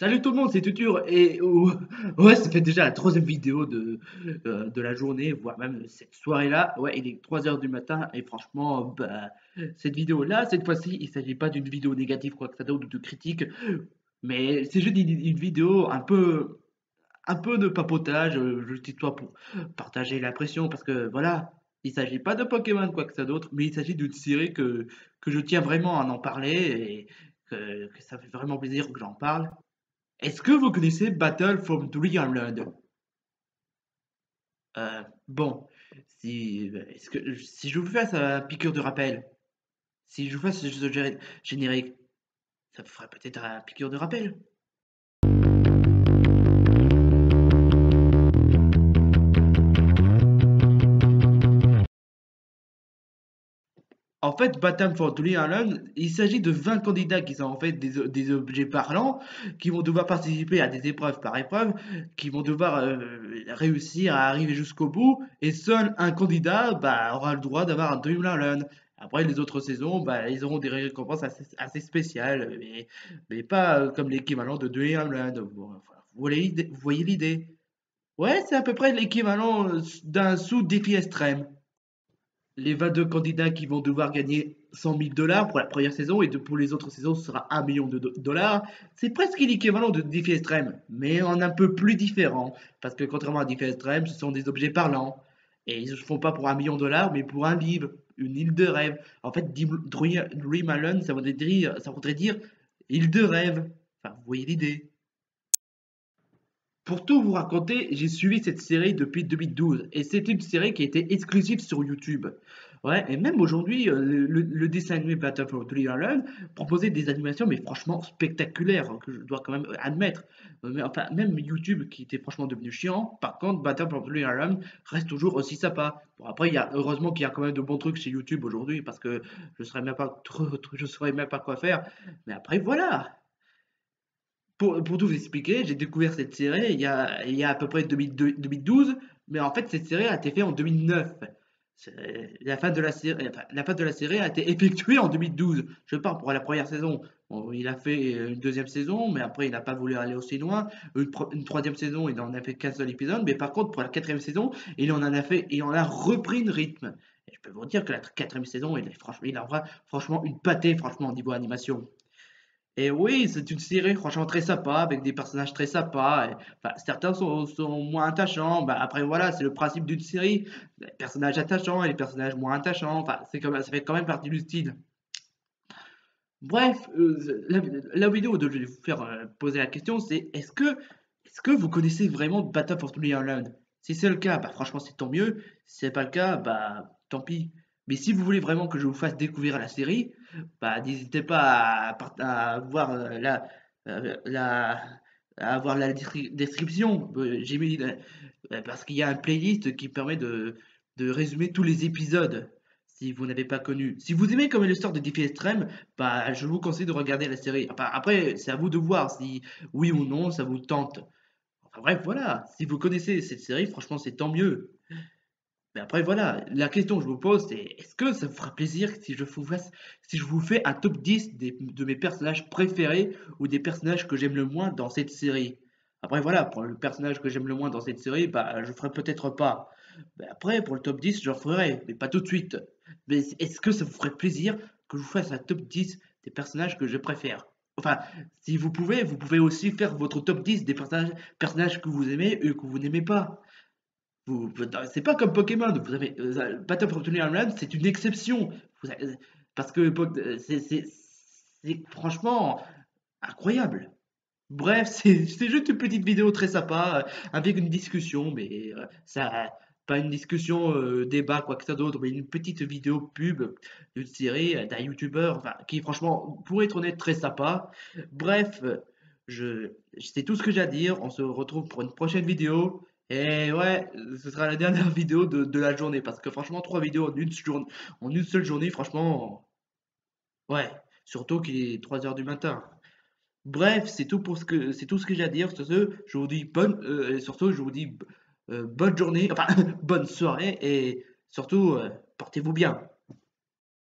Salut tout le monde, c'est Tutur et ouais, ça fait déjà la troisième vidéo de la journée, voire même cette soirée-là. Ouais, il est 3 heures du matin et franchement, bah, cette vidéo-là, cette fois-ci, il s'agit pas d'une vidéo négative, quoi que ça donne, ou de critique, mais c'est juste une vidéo un peu de papotage, juste histoire pour partager l'impression, parce que voilà, il s'agit pas de Pokémon, quoi que ça d'autre, mais il s'agit d'une série que je tiens vraiment à en parler et que ça fait vraiment plaisir que j'en parle. Est-ce que vous connaissez Battle from Dreamland? Bon, si je vous fais un piqûre de rappel, si je vous fais ce générique, ça vous ferait peut-être un piqûre de rappel? En fait, Battle for Dreamland, il s'agit de 20 candidats qui sont en fait des objets parlants, qui vont devoir participer à des épreuves par épreuve, qui vont devoir réussir à arriver jusqu'au bout, et seul un candidat bah, aura le droit d'avoir un Dreamland. Après, les autres saisons, bah, ils auront des récompenses assez spéciales, mais pas comme l'équivalent de Dreamland. Bon, enfin, vous voyez l'idée? Ouais, c'est à peu près l'équivalent d'un sous-défi extrême. Les 22 candidats qui vont devoir gagner 100 000 $ pour la première saison et pour les autres saisons, ce sera 1 million de dollars. C'est presque l'équivalent de Défi Extrême, mais en un peu plus différent. Parce que contrairement à Défi Extrême, ce sont des objets parlants. Et ils ne se font pas pour 1 million de dollars, mais pour un livre, une île de rêve. En fait, Dream Island, ça voudrait dire île de rêve. Enfin, vous voyez l'idée. Pour tout vous raconter, j'ai suivi cette série depuis 2012 et c'est une série qui était exclusive sur YouTube. Ouais, et même aujourd'hui, le dessin animé Battle for Dreamland proposait des animations, mais franchement spectaculaires, hein, que je dois quand même admettre. Mais enfin, même YouTube qui était franchement devenu chiant, par contre, Battle for Dreamland reste toujours aussi sympa. Bon, après, heureusement qu'il y a quand même de bons trucs chez YouTube aujourd'hui parce que je saurais même pas quoi faire. Mais après, voilà. Pour tout vous expliquer, j'ai découvert cette série il y a à peu près 2012, mais en fait cette série a été faite en 2009. La fin de la série, enfin, la fin de la série a été effectuée en 2012. Je parle pour la première saison. Bon, il a fait une deuxième saison, mais après il n'a pas voulu aller aussi loin. Une troisième saison, il n'en a fait qu'un seul épisode, mais par contre pour la quatrième saison, il en a repris une rythme. Et je peux vous dire que la quatrième saison, il a franchement une pâtée, franchement au niveau animation. Et oui, c'est une série franchement très sympa, avec des personnages très sympas. Enfin, certains sont moins attachants. Bah, après, voilà, c'est le principe d'une série. Les personnages attachants et les personnages moins attachants. Enfin, ça fait quand même partie du style. Bref, la vidéo dont je vais vous faire poser la question, c'est est-ce que vous connaissez vraiment Battle for Island? Si c'est le cas, bah, franchement, c'est tant mieux. Si c'est pas le cas, bah, tant pis. Mais si vous voulez vraiment que je vous fasse découvrir la série, bah, n'hésitez pas à voir la, à voir la description. J'ai mis, parce qu'il y a un playlist qui permet de résumer tous les épisodes si vous n'avez pas connu. Si vous aimez comme l'histoire de Défi Extrême, bah, je vous conseille de regarder la série. Enfin, après, c'est à vous de voir si oui ou non ça vous tente. Enfin, bref, voilà. Si vous connaissez cette série, franchement, c'est tant mieux. Mais après, voilà. La question que je vous pose, c'est est-ce que ça vous fera plaisir si je vous fais un top 10 de mes personnages préférés ou des personnages que j'aime le moins dans cette série? Après, voilà. Pour le personnage que j'aime le moins dans cette série, bah, je ferai peut-être pas. Mais après, pour le top 10, je le ferai, mais pas tout de suite. Mais est-ce que ça vous ferait plaisir que je vous fasse un top 10 des personnages que je préfère? Enfin, si vous pouvez aussi faire votre top 10 des personnages que vous aimez et que vous n'aimez pas. C'est pas comme Pokémon, vous avez Battle for Island, c'est une exception. Parce que c'est franchement incroyable. Bref, c'est juste une petite vidéo très sympa avec une discussion, mais ça, pas une discussion, débat, quoi que ce soit d'autre, mais une petite vidéo pub d'une série d'un youtubeur, enfin, qui franchement, pour être honnête, très sympa. Bref, c'est tout ce que j'ai à dire. On se retrouve pour une prochaine vidéo. Et ouais, ce sera la dernière vidéo de la journée, parce que franchement, 3 vidéos en une seule journée, franchement, ouais, surtout qu'il est 3 heures du matin. Bref, c'est tout ce que j'ai à dire. Sur ce, je vous dis et surtout, je vous dis bonne journée, enfin bonne soirée et surtout portez-vous bien.